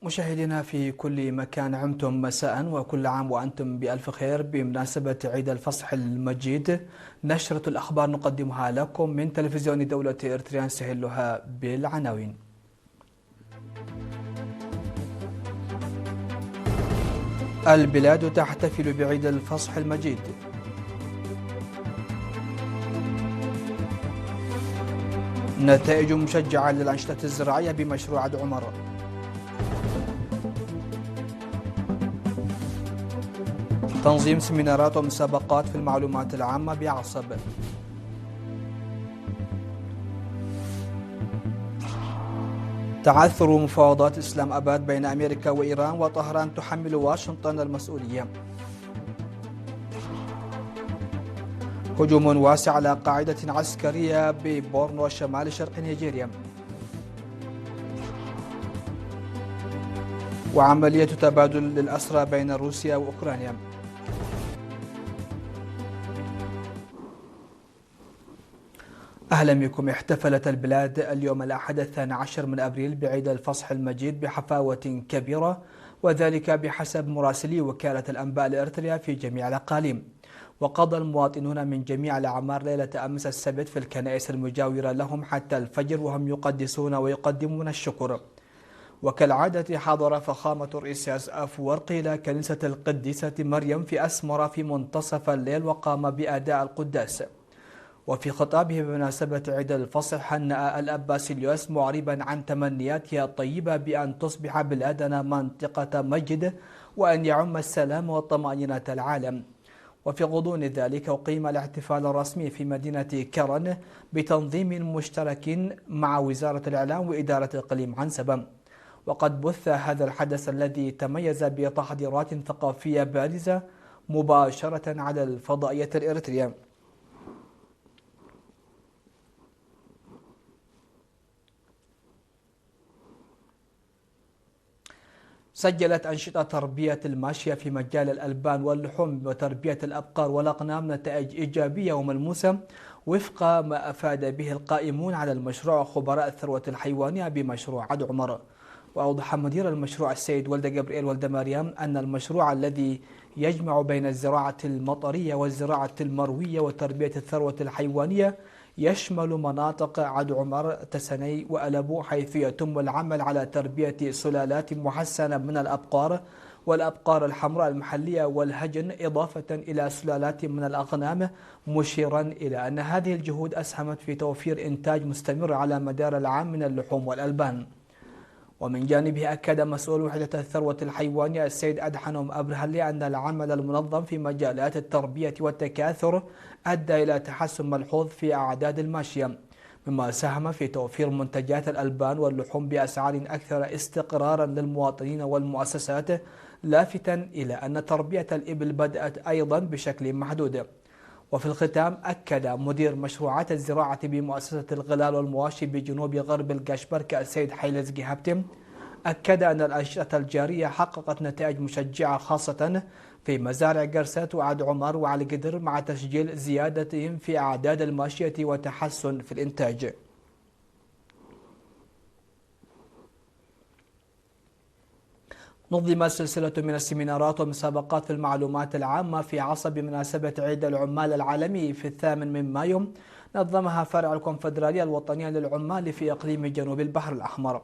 مشاهدينا في كل مكان، عمتم مساء وكل عام وأنتم بألف خير بمناسبة عيد الفصح المجيد. نشرة الأخبار نقدمها لكم من تلفزيون دولة إريتريا، نسهلها بالعناوين. البلاد تحتفل بعيد الفصح المجيد. نتائج مشجعة للأنشطة الزراعية بمشروع عد عمر. تنظيم سيمينارات ومسابقات في المعلومات العامة بعصب. تعثر مفاوضات إسلام أباد بين أمريكا وإيران، وطهران تحمل واشنطن المسؤولية. هجوم واسع على قاعدة عسكرية ببورنو شمال شرق نيجيريا. وعملية تبادل للأسرى بين روسيا وأوكرانيا. أهلا بكم. احتفلت البلاد اليوم الأحد 12 من أبريل بعيد الفصح المجيد بحفاوة كبيرة، وذلك بحسب مراسلي وكالة الأنباء الإريتريا في جميع الأقاليم. وقضى المواطنون من جميع الأعمار ليلة أمس السبت في الكنائس المجاورة لهم حتى الفجر وهم يقدسون ويقدمون الشكر. وكالعادة حضر فخامة الرئيس أفورقي إلى كنيسة القديسة مريم في أسمرة في منتصف الليل وقام بأداء القداس. وفي خطابه بمناسبة عيد الفصح هنأ الأب باسيليوس معربا عن تمنياته الطيبة بأن تصبح بلادنا منطقة مجد وأن يعم السلام والطمأنينة العالم. وفي غضون ذلك أقيم الاحتفال الرسمي في مدينة كرن بتنظيم مشترك مع وزارة الإعلام وإدارة إقليم عنسبة. وقد بث هذا الحدث الذي تميز بتحضيرات ثقافية بارزة مباشرة على الفضائية الإريترية. سجلت أنشطة تربية الماشية في مجال الألبان واللحوم وتربية الأبقار والأغنام نتائج إيجابية وملموسة وفق ما أفاد به القائمون على المشروع خبراء الثروة الحيوانية بمشروع عد عمر. وأوضح مدير المشروع السيد ولد جبريل ولد مريم أن المشروع الذي يجمع بين الزراعة المطرية والزراعة المروية وتربية الثروة الحيوانية يشمل مناطق عد عمر، تسني وألبو، حيث يتم العمل على تربية سلالات محسنة من الأبقار والأبقار الحمراء المحلية والهجن، إضافة إلى سلالات من الأغنام، مشيرا إلى أن هذه الجهود أسهمت في توفير إنتاج مستمر على مدار العام من اللحوم والألبان. ومن جانبه أكد مسؤول وحدة الثروة الحيوانية السيد أدحنم أبرهلي أن العمل المنظم في مجالات التربية والتكاثر أدى إلى تحسن ملحوظ في أعداد الماشية، مما ساهم في توفير منتجات الألبان واللحوم بأسعار أكثر استقرارا للمواطنين والمؤسسات، لافتا إلى أن تربية الإبل بدأت أيضا بشكل محدود. وفي الختام أكد مدير مشروعات الزراعة بمؤسسة الغلال والمواشي بجنوب غرب القشبركة السيد حيلز جيهابتم أكد أن الأنشطة الجارية حققت نتائج مشجعة خاصة في مزارع قرسات وعد عمر وعلي قدر، مع تسجيل زيادتهم في أعداد الماشية وتحسن في الإنتاج. نظمت سلسلة من السيمينارات ومسابقات في المعلومات العامة في عصب بمناسبة عيد العمال العالمي في 8 من مايو، نظمها فرع الكونفدرالية الوطنية للعمال في إقليم جنوب البحر الأحمر.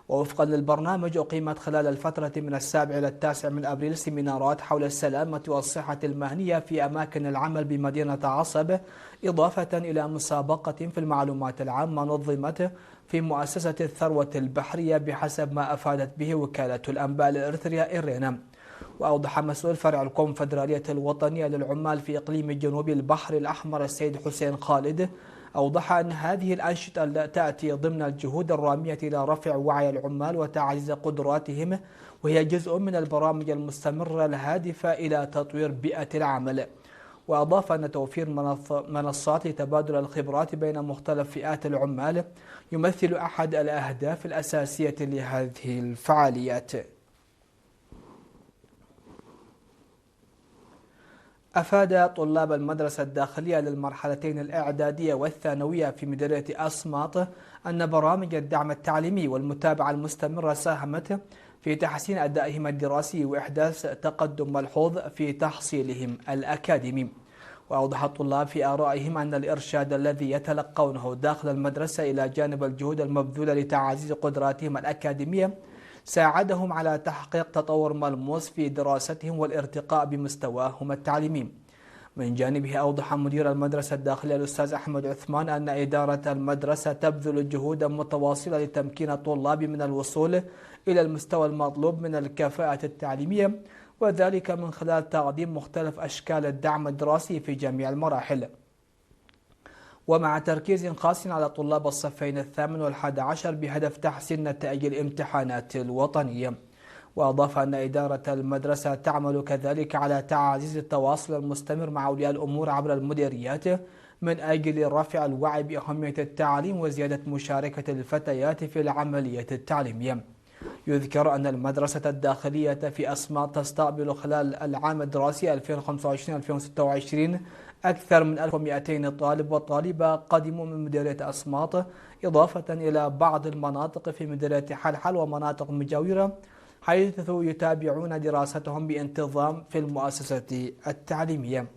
ووفقا للبرنامج أقيمت خلال الفترة من 7 إلى 9 من أبريل سيمينارات حول السلامة والصحة المهنية في أماكن العمل بمدينة عصب، إضافة إلى مسابقة في المعلومات العامة نظمت في مؤسسة الثروة البحرية بحسب ما أفادت به وكالة الأنباء الإريتريا إيرينا. وأوضح مسؤول فرع الكونفدرالية الوطنية للعمال في إقليم جنوب البحر الأحمر السيد حسين خالد، أوضح أن هذه الأنشطة تأتي ضمن الجهود الرامية إلى رفع وعي العمال وتعزيز قدراتهم، وهي جزء من البرامج المستمرة الهادفة إلى تطوير بيئة العمل. وأضاف أن توفير منصات لتبادل الخبرات بين مختلف فئات العمال يمثل أحد الأهداف الأساسية لهذه الفعاليات. أفاد طلاب المدرسة الداخلية للمرحلتين الإعدادية والثانوية في مديرية أسماط أن برامج الدعم التعليمي والمتابعة المستمرة ساهمت في تحسين أدائهم الدراسي وإحداث تقدم ملحوظ في تحصيلهم الأكاديمي. وأوضح الطلاب في آرائهم أن الإرشاد الذي يتلقونه داخل المدرسة إلى جانب الجهود المبذولة لتعزيز قدراتهم الأكاديمية ساعدهم على تحقيق تطور ملموس في دراستهم والارتقاء بمستواهم التعليمي. من جانبه أوضح مدير المدرسة الداخلية الأستاذ أحمد عثمان أن إدارة المدرسة تبذل جهودا متواصلة لتمكين الطلاب من الوصول إلى المستوى المطلوب من الكفاءة التعليمية، وذلك من خلال تقديم مختلف أشكال الدعم الدراسي في جميع المراحل، ومع تركيز خاص على طلاب الصفين الثامن والحادي عشر بهدف تحسين نتائج الامتحانات الوطنية. وأضاف أن إدارة المدرسة تعمل كذلك على تعزيز التواصل المستمر مع أولياء الأمور عبر المديريات من أجل رفع الوعي بأهمية التعليم وزيادة مشاركة الفتيات في العملية التعليمية. يذكر أن المدرسة الداخلية في أسماط تستقبل خلال العام الدراسي 2025-2026 أكثر من 1200 طالب وطالبة قدموا من مديرية أسماط، إضافة إلى بعض المناطق في مديرية حلحل ومناطق مجاورة، حيث يتابعون دراستهم بانتظام في المؤسسة التعليمية.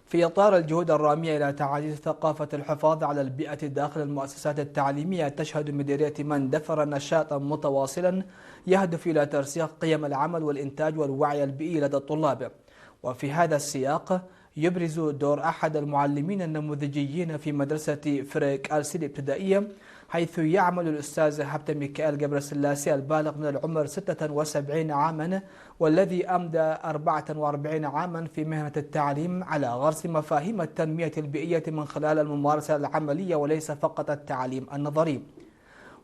في إطار الجهود الرامية إلى تعزيز ثقافة الحفاظ على البيئة داخل المؤسسات التعليمية، تشهد مديرية مندفر نشاطا متواصلا يهدف إلى ترسيخ قيم العمل والإنتاج والوعي البيئي لدى الطلاب. وفي هذا السياق يبرز دور أحد المعلمين النموذجيين في مدرسة فريق ألسي الابتدائية، حيث يعمل الأستاذ هبت ميكائيل جبر السلاسي البالغ من العمر 76 عاما، والذي أمضى 44 عاما في مهنة التعليم على غرس مفاهيم التنمية البيئية من خلال الممارسة العملية وليس فقط التعليم النظري.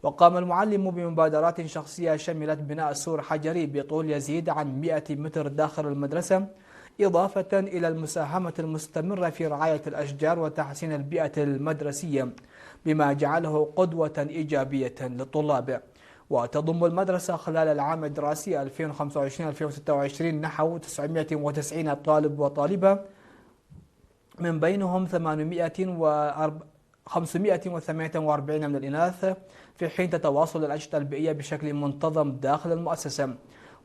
وقام المعلم بمبادرات شخصية شملت بناء سور حجري بطول يزيد عن 100 متر داخل المدرسة، إضافة إلى المساهمة المستمرة في رعاية الأشجار وتحسين البيئة المدرسية، بما جعله قدوة إيجابية للطلاب. وتضم المدرسة خلال العام الدراسي 2025-2026 نحو 990 طالب وطالبة، من بينهم 548 من الإناث، في حين تتواصل الأنشطة البيئية بشكل منتظم داخل المؤسسة.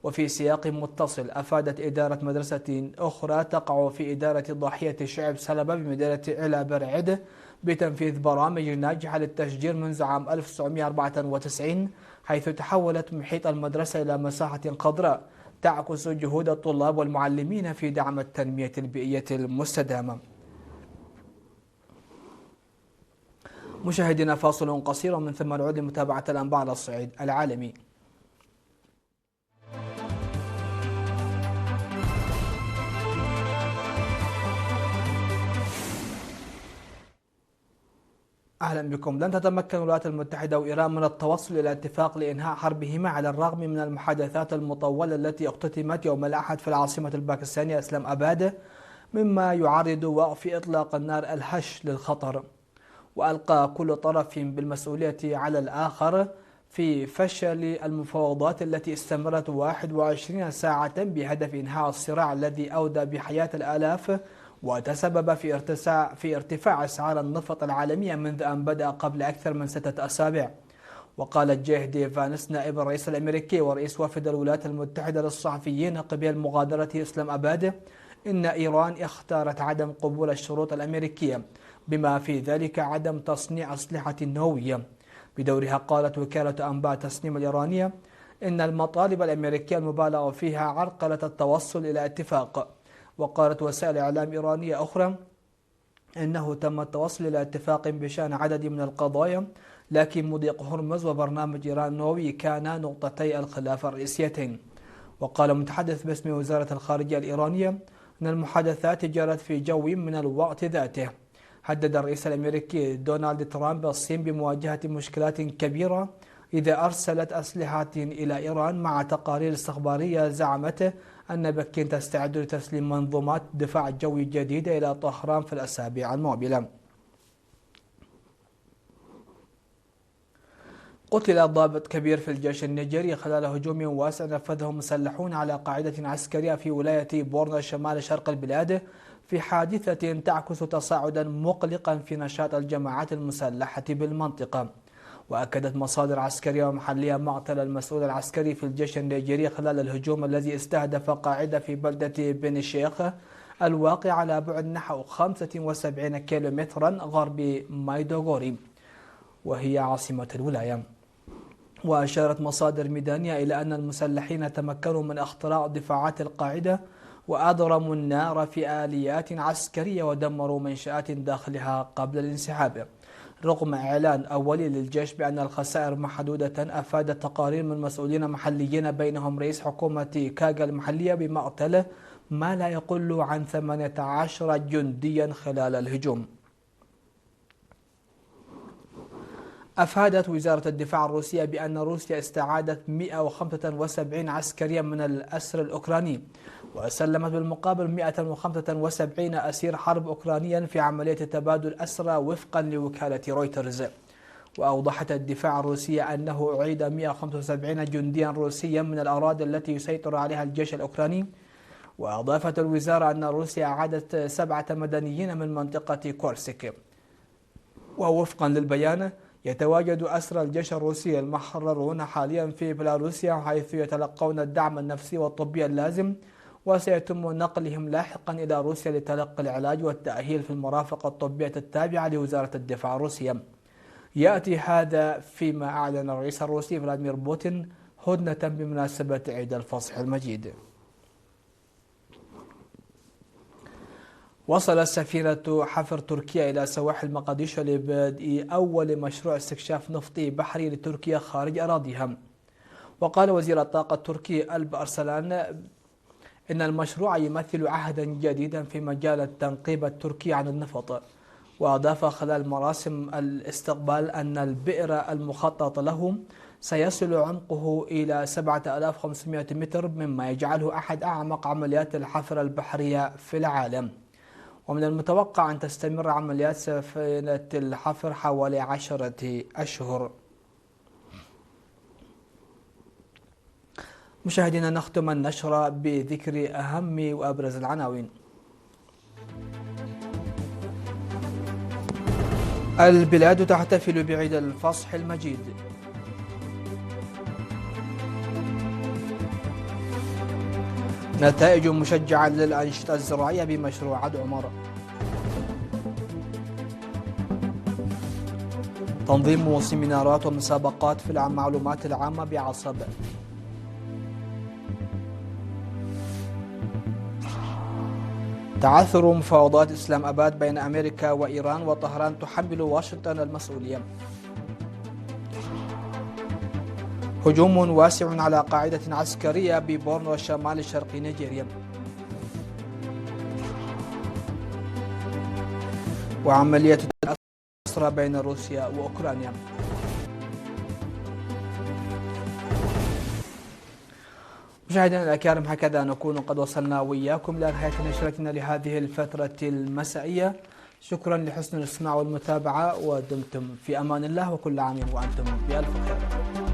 وفي سياق متصل، أفادت إدارة مدرسة أخرى تقع في إدارة ضاحية شعب سلبة بمدينة علا برعد بتنفيذ برامج ناجحة للتشجير منذ عام 1994، حيث تحولت محيط المدرسة إلى مساحة خضراء تعكس جهود الطلاب والمعلمين في دعم التنمية البيئية المستدامة. مشاهدينا، فاصل قصير ومن ثم نعود لمتابعة الأنباء على الصعيد العالمي. أهلا بكم. لن تتمكن الولايات المتحدة وإيران من التوصل إلى اتفاق لإنهاء حربهما على الرغم من المحادثات المطولة التي اختتمت يوم الأحد في العاصمة الباكستانية إسلام أباد، مما يعرض وقف إطلاق النار الهش للخطر. وألقى كل طرف بالمسؤولية على الآخر في فشل المفاوضات التي استمرت 21 ساعة بهدف إنهاء الصراع الذي أودى بحياة الآلاف وتسبب في ارتفاع أسعار النفط العالمية منذ أن بدأ قبل أكثر من 6 أسابيع. وقال جيه دي فانس نائب الرئيس الأمريكي ورئيس وفد الولايات المتحدة للصحفيين قبل مغادرة إسلام أباد إن إيران اختارت عدم قبول الشروط الأمريكية، بما في ذلك عدم تصنيع أسلحة نووية. بدورها قالت وكالة أنباء تسنيم الإيرانية إن المطالب الأمريكية المبالغ فيها عرقلت التوصل إلى اتفاق. وقالت وسائل إعلام إيرانية أخرى إنه تم التوصل إلى اتفاق بشأن عدد من القضايا، لكن مضيق هرمز وبرنامج إيران النووي كانا نقطتي الخلاف الرئيسيتين. وقال متحدث باسم وزارة الخارجية الإيرانية أن المحادثات جرت في جو من الوقت ذاته. هدد الرئيس الأمريكي دونالد ترامب الصين بمواجهة مشكلات كبيرة إذا أرسلت أسلحة إلى إيران، مع تقارير استخبارية زعمت أن بكين تستعد لتسليم منظومات دفاع جوي جديدة إلى طهران في الأسابيع المقبلة. قتل ضابط كبير في الجيش النيجيري خلال هجوم واسع نفذه مسلحون على قاعدة عسكرية في ولاية بورنو شمال شرق البلاد، في حادثة تعكس تصاعدا مقلقا في نشاط الجماعات المسلحة بالمنطقة. وأكدت مصادر عسكرية ومحلية مقتل المسؤول العسكري في الجيش النيجيري خلال الهجوم الذي استهدف قاعدة في بلدة بني شيخ الواقع على بعد نحو 75 كيلومترا غرب مايدوغوري، وهي عاصمة الولاية. وأشارت مصادر ميدانية إلى أن المسلحين تمكنوا من اختراق دفاعات القاعدة وأضرموا النار في آليات عسكرية ودمروا منشآت داخلها قبل الانسحاب. رغم إعلان أولي للجيش بأن الخسائر محدودة، أفادت تقارير من مسؤولين محليين بينهم رئيس حكومة كاغا المحلية بمقتل ما لا يقل عن 18 جنديا خلال الهجوم. أفادت وزارة الدفاع الروسية بأن روسيا استعادت 175 عسكريا من الأسر الأوكراني، وسلمت بالمقابل 175 أسير حرب أوكرانيا في عملية تبادل أسرى وفقا لوكالة رويترز. وأوضحت الدفاع الروسية أنه أعيد 175 جنديا روسيا من الأراضي التي يسيطر عليها الجيش الأوكراني. وأضافت الوزارة أن روسيا أعادت 7 مدنيين من منطقة كورسك. ووفقا للبيان، يتواجد أسرى الجيش الروسي المحررون حاليا في بيلاروسيا، حيث يتلقون الدعم النفسي والطبي اللازم، وسيتم نقلهم لاحقا إلى روسيا لتلقي العلاج والتأهيل في المرافق الطبية التابعة لوزارة الدفاع الروسية. يأتي هذا فيما أعلن الرئيس الروسي فلاديمير بوتين هدنة بمناسبة عيد الفصح المجيد. وصلت سفينة حفر تركيا إلى سواحل مقديشو لبدء أول مشروع استكشاف نفطي بحري لتركيا خارج أراضيها. وقال وزير الطاقة التركي ألب أرسلان إن المشروع يمثل عهدا جديدا في مجال التنقيب التركي عن النفط. وأضاف خلال مراسم الاستقبال أن البئر المخطط له سيصل عمقه إلى 7500 متر، مما يجعله أحد أعمق عمليات الحفر البحرية في العالم. ومن المتوقع أن تستمر عمليات سفينة الحفر حوالي 10 أشهر. مشاهدينا، نختم النشرة بذكر أهم وأبرز العناوين. البلاد تحتفل بعيد الفصح المجيد. نتائج مشجعة للأنشطة الزراعية بمشروع عد عمر. تنظيم سيمينارات ومسابقات في المعلومات العامة بعصب. تعثر مفاوضات إسلام أباد بين أمريكا وإيران، وطهران تحمل واشنطن المسؤولية. هجوم واسع على قاعدة عسكرية ببورنو شمال الشرقي نيجيريا. وعملية الأسرى بين روسيا وأوكرانيا. مشاهدينا الأكارم، هكذا نكون قد وصلنا وإياكم إلى نهاية نشرتنا لهذه الفترة المسائية. شكرا لحسن الاستماع والمتابعة، ودمتم في أمان الله، وكل عام وأنتم بألف خير.